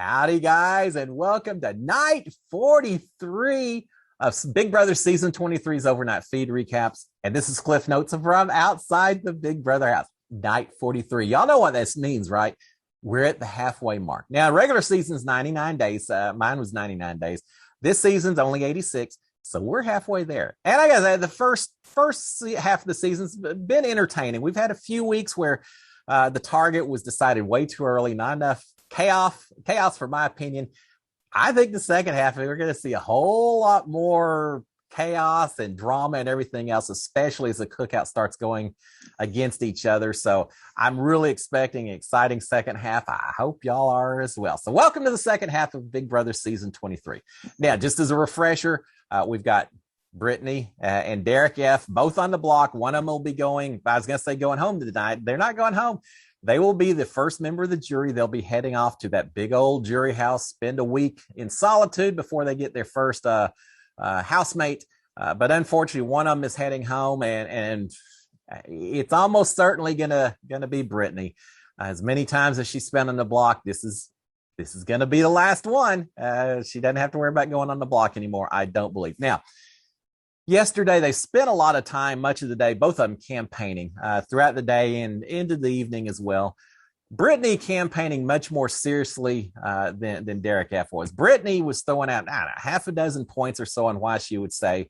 Howdy, guys, and welcome to night 43 of Big Brother Season 23's Overnight Feed Recaps. And this is Cliff Notes from outside the Big Brother house. Night 43. Y'all know what this means, right? We're at the halfway mark. Now, regular season's 99 days. Mine was 99 days. This season's only 86. So we're halfway there. And I gotta say, the first half of the season's been entertaining. We've had a few weeks where the target was decided way too early, not enough chaos for my opinion. I think the second half, we're going to see a whole lot more chaos and drama and everything else, especially as the cookout starts going against each other. So I'm really expecting an exciting second half. I hope y'all are as well. So welcome to the second half of Big Brother Season 23. Now, just as a refresher, we've got Brittany and Derek F. both on the block. One of them will be going, I was going to say going home tonight. They're not going home. They will be the first member of the jury. They'll be heading off to that big old jury house, spend a week in solitude before they get their first housemate. But unfortunately, one of them is heading home, and it's almost certainly gonna be Brittany. As many times as she spent on the block, this is going to be the last one. She doesn't have to worry about going on the block anymore, I don't believe. Now, yesterday, they spent a lot of time, much of the day, both of them campaigning throughout the day and into the evening as well. Brittany campaigning much more seriously than Derek F. was. Brittany was throwing out half a dozen points or so on why she would stay.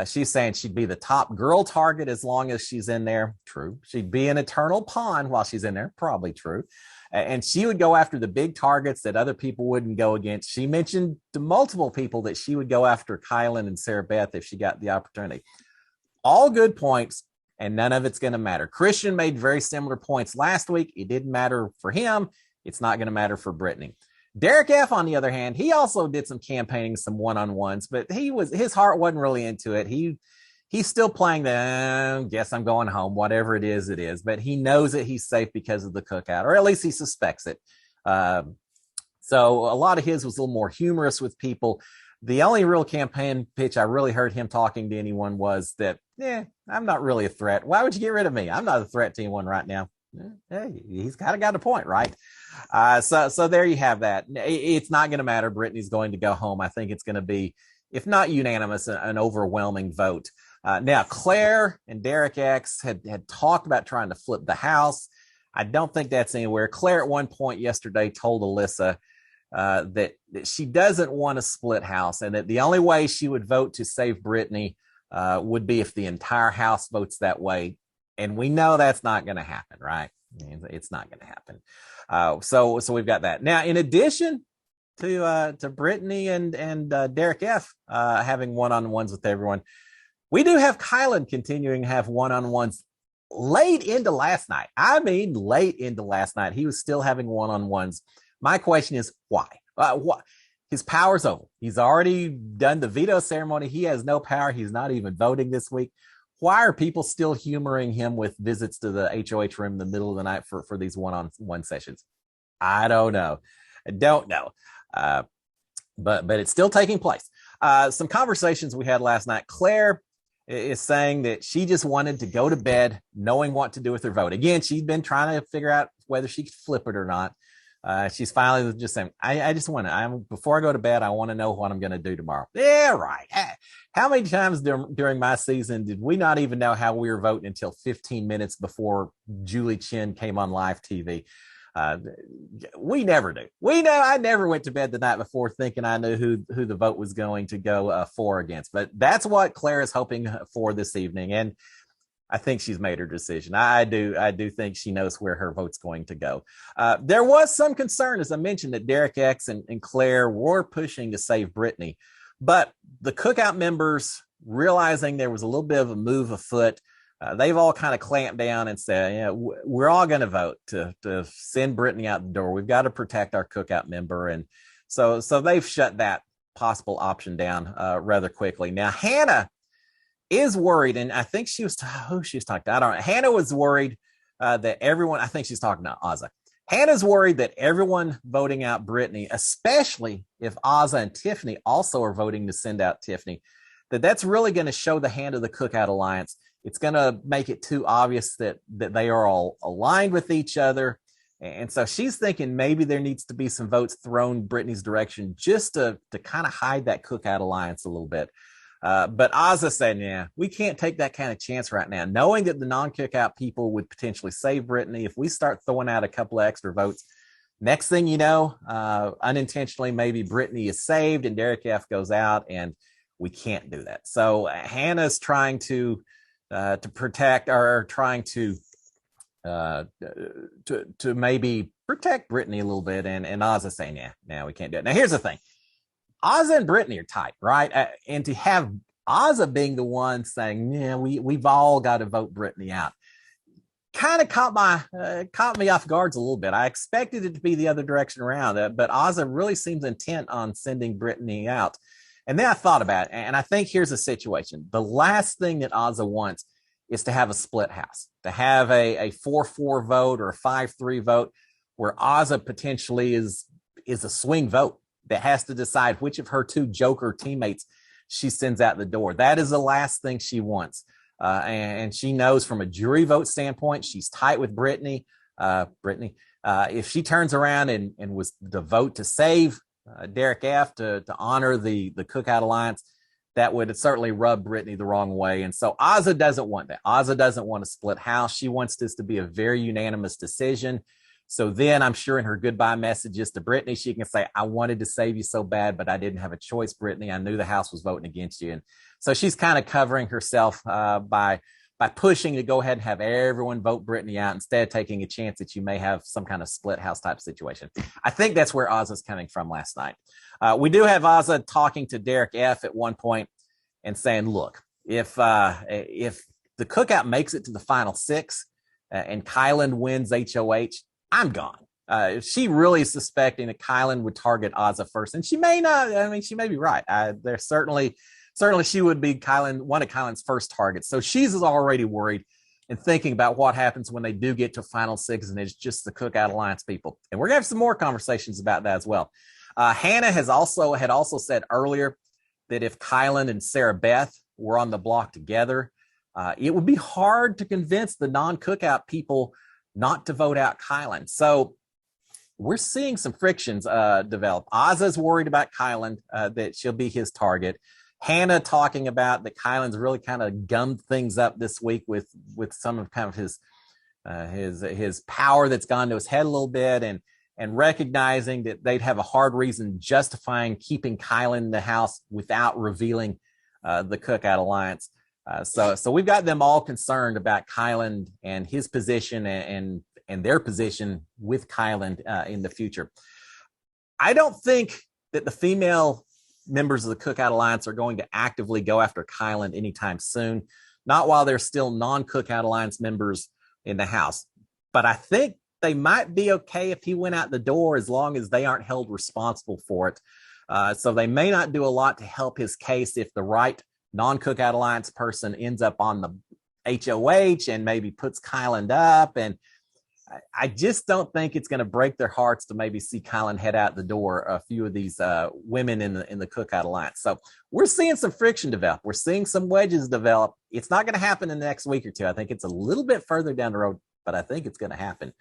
She's saying she'd be the top girl target as long as she's in there. True. She'd be an eternal pawn while she's in there. Probably true. And she would go after the big targets that other people wouldn't go against. She mentioned to multiple people that she would go after Kylan and Sarah Beth if she got the opportunity. All good points, and none of it's going to matter. Christian made very similar points last week. It didn't matter for him. It's not going to matter for Brittany. Derek F., on the other hand, he also did some campaigning, some one-on-ones, but his heart wasn't really into it. He's still playing the, guess I'm going home, whatever it is. But he knows that he's safe because of the cookout, or at least he suspects it. So a lot of his was a little more humorous with people. The only real campaign pitch I really heard him talking to anyone was that, I'm not really a threat. Why would you get rid of me? I'm not a threat to anyone right now. Hey, he's kind of got a point, right? So there you have that. It's not going to matter. Brittany's going to go home. I think it's going to be, if not unanimous, an overwhelming vote. Now, Claire and Derek X had talked about trying to flip the house. I don't think that's anywhere. Claire at one point yesterday told Alyssa that she doesn't want a split house, and that the only way she would vote to save Brittany would be if the entire house votes that way. And we know that's not going to happen, right? It's not going to happen. So we've got that. Now, in addition to Brittany and Derek F having one-on-ones with everyone, we do have Kylan continuing to have one-on-ones late into last night. I mean, late into last night. He was still having one-on-ones. My question is, why? What? His power's over. He's already done the veto ceremony. He has no power. He's not even voting this week. Why are people still humoring him with visits to the HOH room in the middle of the night for these one-on-one sessions? I don't know. But it's still taking place. Some conversations we had last night. Claire is saying that she just wanted to go to bed knowing what to do with her vote. Again, she's been trying to figure out whether she could flip it or not. She's finally just saying, I just want to, before I go to bed, I want to know what I'm going to do tomorrow. Yeah, right. How many times during my season did we not even know how we were voting until 15 minutes before Julie Chen came on live TV? We never do. I never went to bed the night before thinking I knew who the vote was going to go for or against. But that's what Claire is hoping for this evening, and I think she's made her decision. I do think she knows where her vote's going to go. There was some concern, as I mentioned, that Derek X and Claire were pushing to save Brittany, but the cookout members, realizing there was a little bit of a move afoot, they've all kind of clamped down and said, we're all going to vote to send Brittany out the door. We've got to protect our cookout member. And so they've shut that possible option down rather quickly. Now, Hannah is worried, and I think she was talking to. I don't know. Hannah was worried that everyone, I think she's talking to Azza. Hannah's worried that everyone voting out Brittany, especially if Azza and Tiffany also are voting to send out Tiffany, that's really going to show the hand of the Cookout Alliance. It's going to make it too obvious that they are all aligned with each other. And so she's thinking maybe there needs to be some votes thrown Brittany's direction just to kind of hide that Cookout Alliance a little bit. But Ozza said, yeah, we can't take that kind of chance right now, knowing that the non-Cookout people would potentially save Brittany. If we start throwing out a couple of extra votes, next thing you know, unintentionally, maybe Brittany is saved and Derek F goes out, and we can't do that. So Hannah's trying to protect, or trying to maybe protect Brittany a little bit, and Ozza saying, yeah, we can't do it. Now, here's the thing. Ozza and Brittany are tight, right? And to have Ozza being the one saying, yeah, we've all got to vote Brittany out, kind of caught me off guard a little bit. I expected it to be the other direction around, but Ozza really seems intent on sending Brittany out. And then I thought about it, and I think here's a situation. The last thing that Ozza wants is to have a split house, to have a 4-4 vote or a 5-3 vote where Ozza potentially is a swing vote that has to decide which of her two Joker teammates she sends out the door. That is the last thing she wants. And she knows from a jury vote standpoint, she's tight with Brittany. If she turns around and was the vote to save Derek F to honor the Cookout Alliance, that would certainly rub Brittany the wrong way. And so Ozza doesn't want that. Ozza doesn't want a split house. She wants this to be a very unanimous decision. So then I'm sure in her goodbye messages to Brittany, she can say, I wanted to save you so bad, but I didn't have a choice, Brittany. I knew the house was voting against you. And so she's kind of covering herself by pushing to go ahead and have everyone vote Brittany out instead of taking a chance that you may have some kind of split house type situation. I think that's where Ozza's coming from last night. We do have Ozza talking to Derek F at one point and saying, look, if the Cookout makes it to the final 6 and Kylan wins HOH, I'm gone. She really is suspecting that Kylan would target Ozza first, and she may not. I mean, she may be right. There's certainly she would be one of Kylan's first targets. So she's already worried and thinking about what happens when they do get to final 6 and it's just the Cookout Alliance people. And we're gonna have some more conversations about that as well. Hannah had also said earlier that if Kylan and Sarah Beth were on the block together, it would be hard to convince the non-Cookout people not to vote out Kylan. So we're seeing some frictions develop. Ozza's worried about Kylan, that she'll be his target. Hannah talking about that Kylan's really kind of gummed things up this week with some of kind of his power that's gone to his head a little bit, and recognizing that they'd have a hard reason justifying keeping Kylan in the house without revealing the Cookout Alliance. So we've got them all concerned about Kylan and his position and their position with Kylan in the future. I don't think that the female members of the Cookout Alliance are going to actively go after Kylan anytime soon, not while there's still non-Cookout Alliance members in the house. But I think they might be okay if he went out the door as long as they aren't held responsible for it. So they may not do a lot to help his case if the right non-Cookout Alliance person ends up on the HOH and maybe puts Kylan up. And I just don't think it's going to break their hearts to maybe see Kylan head out the door, a few of these women in the Cookout Alliance. So we're seeing some friction develop. We're seeing some wedges develop. It's not going to happen in the next week or two. I think it's a little bit further down the road, but I think it's going to happen.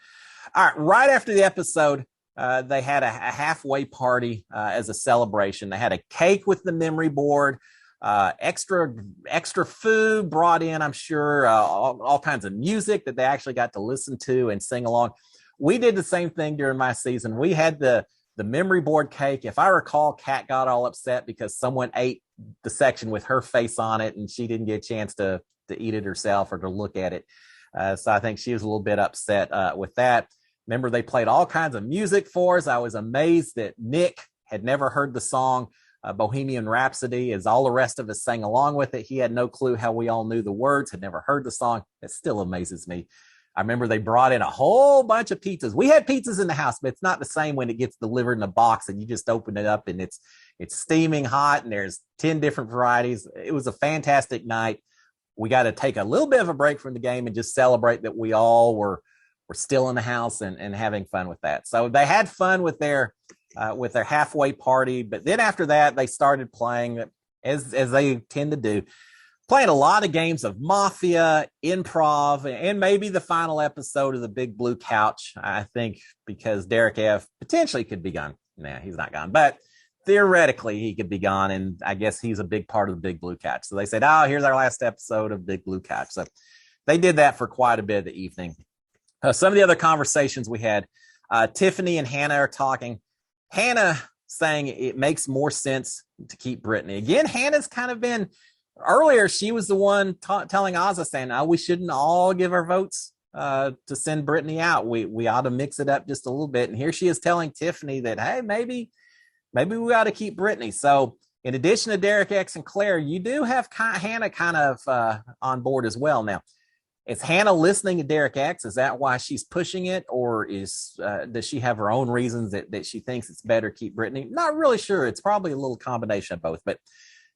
All right after the episode, they had a halfway party as a celebration. They had a cake with the memory board, extra food brought in, I'm sure, all kinds of music that they actually got to listen to and sing along. We did the same thing during my season. We had the memory board cake. If I recall, Kat got all upset because someone ate the section with her face on it and she didn't get a chance to eat it herself or to look at it. So I think she was a little bit upset with that. Remember, they played all kinds of music for us. I was amazed that Nick had never heard the song Bohemian Rhapsody, as all the rest of us sang along with it. He had no clue how we all knew the words, had never heard the song. It still amazes me. I remember they brought in a whole bunch of pizzas. We had pizzas in the house, but it's not the same when it gets delivered in a box and you just open it up and it's steaming hot and there's 10 different varieties. It was a fantastic night. We got to take a little bit of a break from the game and just celebrate that we all were still in the house and having fun with that. So they had fun with their halfway party, but then after that, they started playing as they tend to do. playing a lot of games of Mafia, improv, and maybe the final episode of the Big Blue Couch. I think because Derek F potentially could be gone. Nah, he's not gone, but theoretically he could be gone, and I guess he's a big part of the Big Blue Couch. So they said, "Oh, here's our last episode of Big Blue Couch." So they did that for quite a bit of the evening. Some of the other conversations we had, Tiffany and Hannah are talking. Hannah saying it makes more sense to keep Brittany. Again, Hannah's kind of been, earlier she was the one telling Ozza, saying, "Oh, we shouldn't all give our votes to send Brittany out. We ought to mix it up just a little bit." And here she is telling Tiffany that, hey, maybe we ought to keep Brittany. So in addition to Derek X and Claire, you do have Hannah kind of on board as well. Now, is Hannah listening to Derek X? Is that why she's pushing it? Or does she have her own reasons that she thinks it's better to keep Brittany? Not really sure. It's probably a little combination of both, but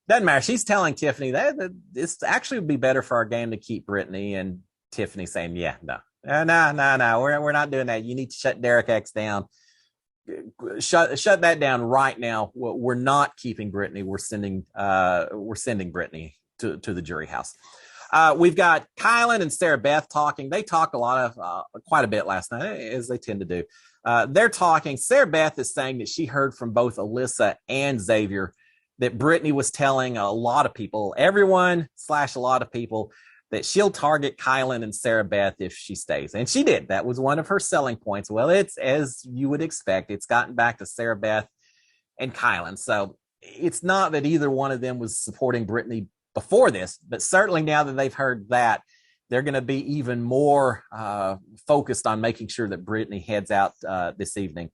doesn't matter. She's telling Tiffany that this actually would be better for our game to keep Brittany, and Tiffany saying, "Yeah, no, we're not doing that. You need to shut Derek X down. Shut that down right now. We're not keeping Brittany. We're sending Brittany to the jury house." We've got Kylan and Sarah Beth talking. They talked quite a bit last night, as they tend to do. They're talking. Sarah Beth is saying that she heard from both Alyssa and Xavier that Brittany was telling a lot of people, everyone / a lot of people, that she'll target Kylan and Sarah Beth if she stays. And she did. That was one of her selling points. Well, it's, as you would expect, it's gotten back to Sarah Beth and Kylan. So it's not that either one of them was supporting Brittany before this, but certainly now that they've heard that, they're going to be even more focused on making sure that Brittany heads out this evening.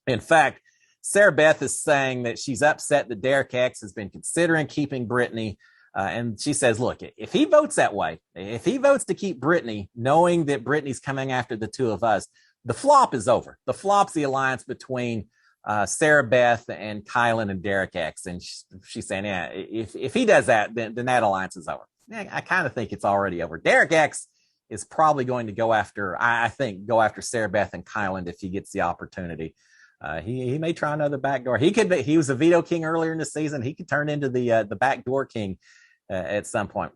In fact, Sarah Beth is saying that she's upset that Derek X has been considering keeping Brittany. And she says, look, if he votes that way, if he votes to keep Brittany, knowing that Brittany's coming after the two of us, the flop is over. The flop's the alliance between Sarah Beth and Kylan and Derek X. And she's saying, yeah, if he does that, then that alliance is over. Yeah, I kind of think it's already over. Derek X is probably going to go after Sarah Beth and Kylan if he gets the opportunity. He may try another backdoor. He was a veto king earlier in the season. He could turn into the backdoor king at some point.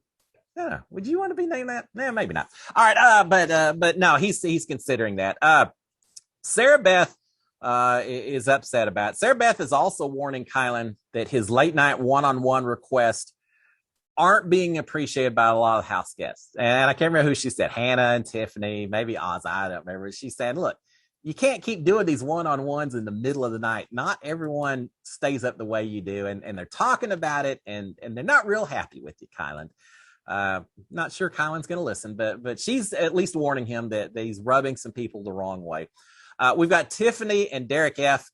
Yeah, would you want to be named that? Yeah, maybe not. All right, but no, he's considering that. Sarah Beth is upset about it. Sarah Beth is also warning Kylan that his late night one-on-one requests aren't being appreciated by a lot of house guests. And I can't remember who she said, Hannah and Tiffany, maybe Oz, I don't remember. She said, look, you can't keep doing these one-on-ones in the middle of the night. Not everyone stays up the way you do. And they're talking about it, and they're not real happy with you, Kylan. Not sure Kylan's going to listen, but she's at least warning him that he's rubbing some people the wrong way. We've got Tiffany and Derek F.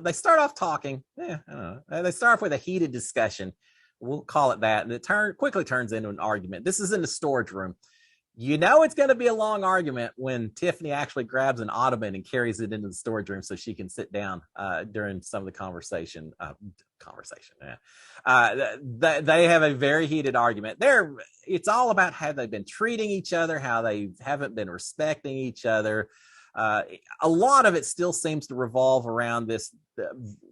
They start off talking. I don't know. They start off with a heated discussion. We'll call it that. And it quickly turns into an argument. This is in the storage room. You know it's going to be a long argument when Tiffany actually grabs an ottoman and carries it into the storage room so she can sit down during some of the conversation. They have a very heated argument. It's all about how they've been treating each other, how they haven't been respecting each other. A lot of it still seems to revolve around this.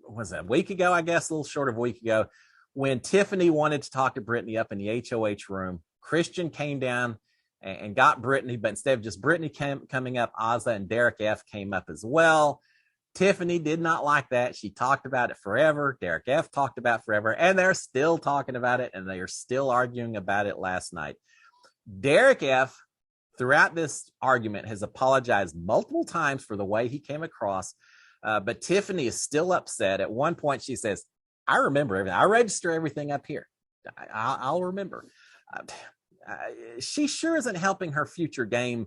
Was that a week ago? I guess a little short of a week ago, when Tiffany wanted to talk to Brittany up in the HOH room. Christian came down and got Brittany, but instead of just Brittany coming up, Ozza and Derek F came up as well. Tiffany did not like that. She talked about it forever. Derek F talked about it forever, and they're still talking about it, and they are still arguing about it last night. Derek F, throughout this argument, has apologized multiple times for the way he came across, but Tiffany is still upset. At one point, she says, I remember everything. I register everything up here. I'll remember. She sure isn't helping her future game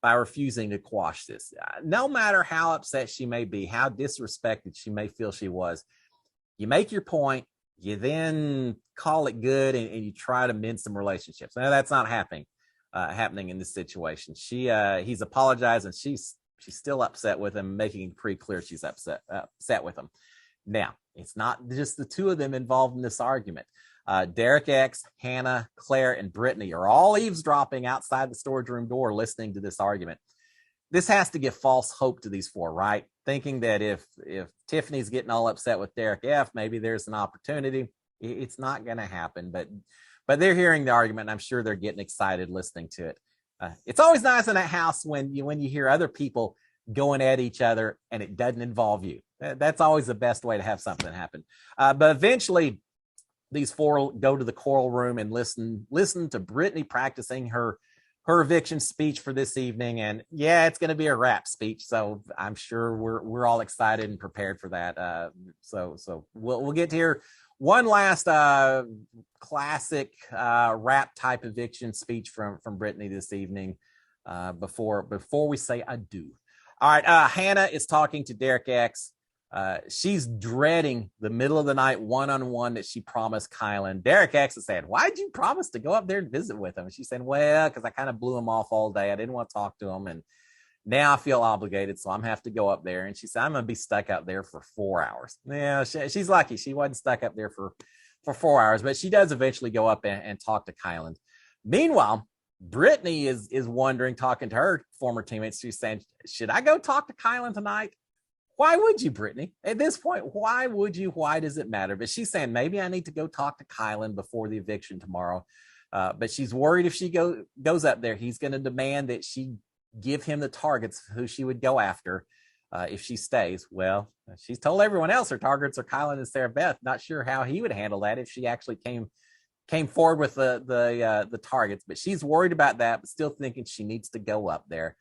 by refusing to quash this. No matter how upset she may be, how disrespected she may feel she was, you make your point, you then call it good, and you try to mend some relationships. Now, that's not happening in this situation. He's apologized, and she's still upset with him, making it pretty clear she's upset with him. Now, it's not just the two of them involved in this argument. Derek X, Hannah, Claire, and Brittany are all eavesdropping outside the storage room door listening to this argument. This has to give false hope to these four, right? Thinking that if Tiffany's getting all upset with Derek F, maybe there's an opportunity. It's not going to happen. But but they're hearing the argument, and I'm sure they're getting excited listening to it. It's always nice in that house when you hear other people going at each other and it doesn't involve you. That's always the best way to have something happen. But eventually, these four go to the choral room and listen to Brittany practicing her eviction speech for this evening. And yeah, it's going to be a rap speech, so I'm sure we're all excited and prepared for that. So we'll get to hear one last classic rap type eviction speech from Brittany this evening before we say adieu. All right, Hannah is talking to Derek X. She's dreading the middle of the night one-on-one that she promised Kylan. Derek X is saying, why'd you promise to go up there and visit with him? And she's saying, well, because I kind of blew him off all day. I didn't want to talk to him. And now I feel obligated, so I'm going to have to go up there. And she said, I'm going to be stuck out there for 4 hours. Yeah, she's lucky. She wasn't stuck up there for 4 hours, but she does eventually go up and talk to Kylan. Meanwhile, Brittany is wondering, talking to her former teammates, she's saying, should I go talk to Kylan tonight? Why would you, Brittany? At this point, why would you? Why does it matter? But she's saying, maybe I need to go talk to Kylan before the eviction tomorrow. But she's worried if she goes up there, he's going to demand that she give him the targets of who she would go after if she stays. Well, she's told everyone else her targets are Kylan and Sarah Beth. Not sure how he would handle that if she actually came forward with the targets. But she's worried about that, but still thinking she needs to go up there.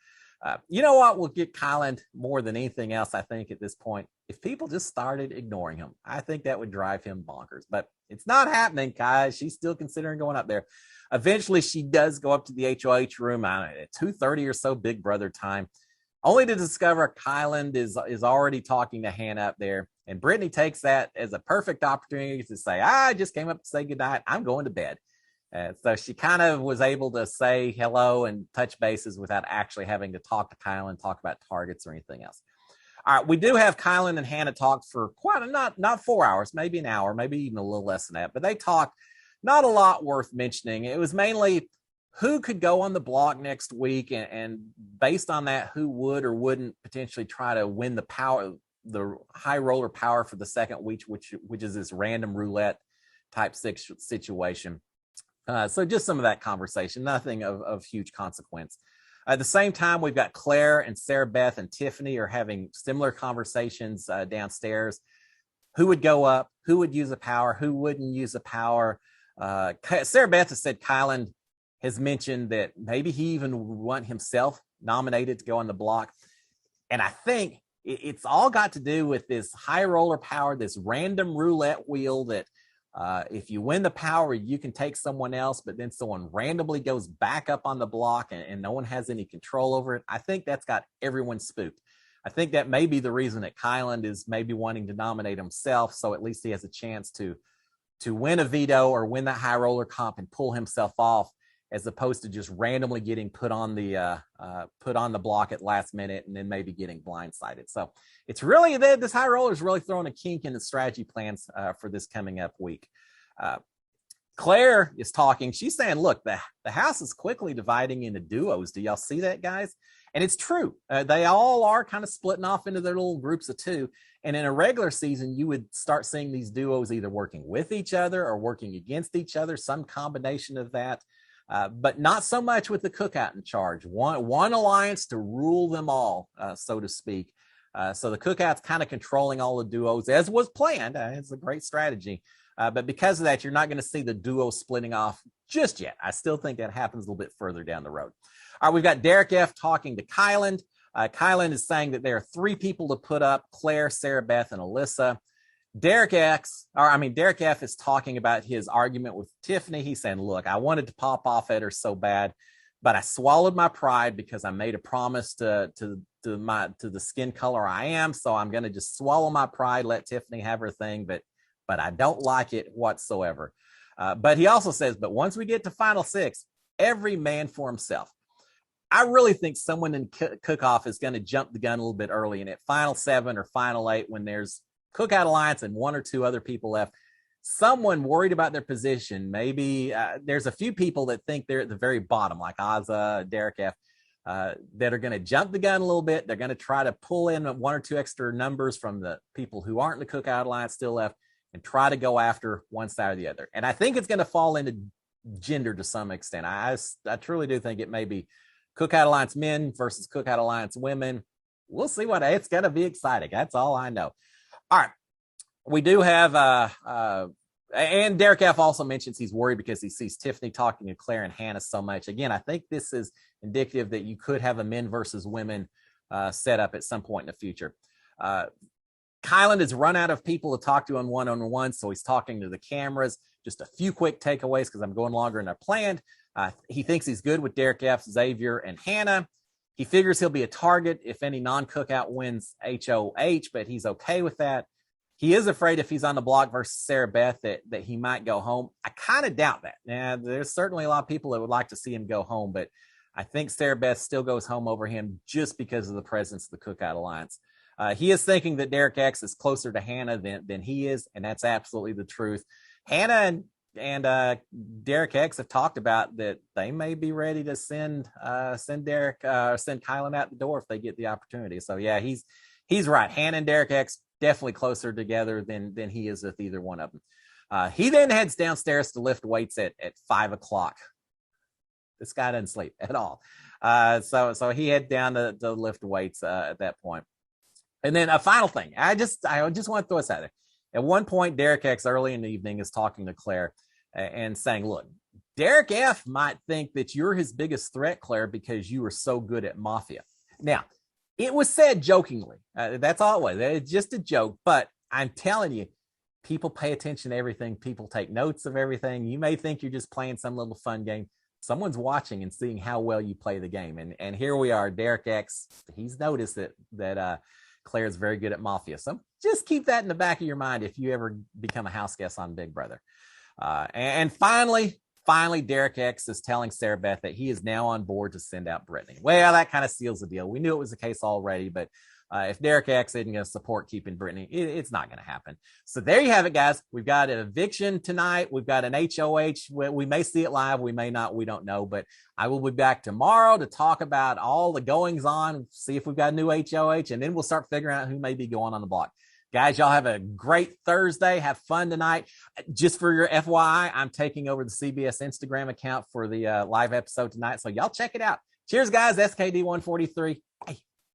You know what will get Kylan more than anything else, I think, at this point? If people just started ignoring him, I think that would drive him bonkers. But it's not happening, guys. She's still considering going up there. Eventually, she does go up to the HOH room at 2:30 or so, Big Brother time, only to discover Kylan is already talking to Hannah up there. And Brittany takes that as a perfect opportunity to say, I just came up to say goodnight. I'm going to bed. So she kind of was able to say hello and touch bases without actually having to talk to Kylan, talk about targets or anything else. All right, we do have Kylan and Hannah talk for quite not 4 hours, maybe an hour, maybe even a little less than that. But they talked not a lot worth mentioning. It was mainly who could go on the block next week, and based on that, who would or wouldn't potentially try to win the high roller power for the second week, which is this random roulette type situation. So just some of that conversation, nothing of huge consequence. At the same time, we've got Claire and Sarah Beth and Tiffany are having similar conversations downstairs. Who would go up? Who would use a power? Who wouldn't use a power? Sarah Beth has said Kylan has mentioned that maybe he even would want himself nominated to go on the block. And I think it's all got to do with this high roller power, this random roulette wheel that if you win the power, you can take someone else, but then someone randomly goes back up on the block and no one has any control over it. I think that's got everyone spooked. I think that may be the reason that Kylan is maybe wanting to nominate himself, so at least he has a chance to win a veto or win that high roller comp and pull himself off, as opposed to just randomly getting put on the block at last minute and then maybe getting blindsided. So it's really this high roller is really throwing a kink in the strategy plans for this coming up week. Claire is talking. She's saying, look, the house is quickly dividing into duos. Do y'all see that, guys? And it's true. They all are kind of splitting off into their little groups of two. And in a regular season, you would start seeing these duos either working with each other or working against each other, some combination of that. But not so much with the Cookout in charge. One alliance to rule them all, so to speak. So the Cookout's kind of controlling all the duos, as was planned. It's a great strategy. But because of that, you're not going to see the duo splitting off just yet. I still think that happens a little bit further down the road. All right, we've got Derek F. talking to Kylan. Kylan is saying that there are 3 people to put up: Claire, Sarah Beth, and Alyssa. Derek F is talking about his argument with Tiffany. He's saying, look, I wanted to pop off at her so bad, but I swallowed my pride because I made a promise to the skin color I am. So I'm going to just swallow my pride, let Tiffany have her thing, but I don't like it whatsoever. But he also says, but once we get to final 6, every man for himself. I really think someone in Cook-Off is going to jump the gun a little bit early, and at final 7 or final 8, when there's Cookout Alliance and 1 or 2 other people left, someone worried about their position. Maybe there's a few people that think they're at the very bottom, like Azza, Derek F, that are going to jump the gun a little bit. They're going to try to pull in 1 or 2 extra numbers from the people who aren't in the Cookout Alliance still left and try to go after one side or the other. And I think it's going to fall into gender to some extent. I truly do think it may be Cookout Alliance men versus Cookout Alliance women. We'll see what it's going to be exciting. That's all I know. All right. We do have, and Derek F also mentions he's worried because he sees Tiffany talking to Claire and Hannah so much. Again, I think this is indicative that you could have a men versus women set up at some point in the future. Kylan has run out of people to talk to on one-on-one, so he's talking to the cameras. Just a few quick takeaways because I'm going longer than I planned. He thinks he's good with Derek F, Xavier, and Hannah. He figures he'll be a target if any non-Cookout wins HOH, but he's okay with that. He is afraid if he's on the block versus Sarah Beth that he might go home. I kind of doubt that. Now, there's certainly a lot of people that would like to see him go home, but I think Sarah Beth still goes home over him just because of the presence of the Cookout Alliance. He is thinking that Derek X is closer to Hannah than he is, and that's absolutely the truth. Hannah and Derek X have talked about that they may be ready to send Kylan out the door if they get the opportunity. So yeah, he's right. Hannah and Derek X definitely closer together than he is with either one of them. He then heads downstairs to lift weights at 5 o'clock. This guy doesn't sleep at all. So he head down to lift weights at that point. And then a final thing, I just want to throw this out there. At one point, Derek X early in the evening is talking to Claire and saying, look, Derek F might think that you're his biggest threat, Claire, because you were so good at Mafia. Now, it was said jokingly. That's all it was. It's just a joke. But I'm telling you, people pay attention to everything. People take notes of everything. You may think you're just playing some little fun game. Someone's watching and seeing how well you play the game. And here we are, Derek X. He's noticed that Claire is very good at Mafia. So just keep that in the back of your mind if you ever become a house guest on Big Brother. And finally, Derek X is telling Sarah Beth that he is now on board to send out Brittany. Well, that kind of seals the deal. We knew it was the case already, but if Derek X isn't going to support keeping Brittany, it's not going to happen. So there you have it, guys. We've got an eviction tonight. We've got an HOH. We may see it live. We may not. We don't know. But I will be back tomorrow to talk about all the goings on, see if we've got a new HOH, and then we'll start figuring out who may be going on the block. Guys, y'all have a great Thursday. Have fun tonight. Just for your FYI, I'm taking over the CBS Instagram account for the live episode tonight. So y'all check it out. Cheers, guys. SKD143. Hey.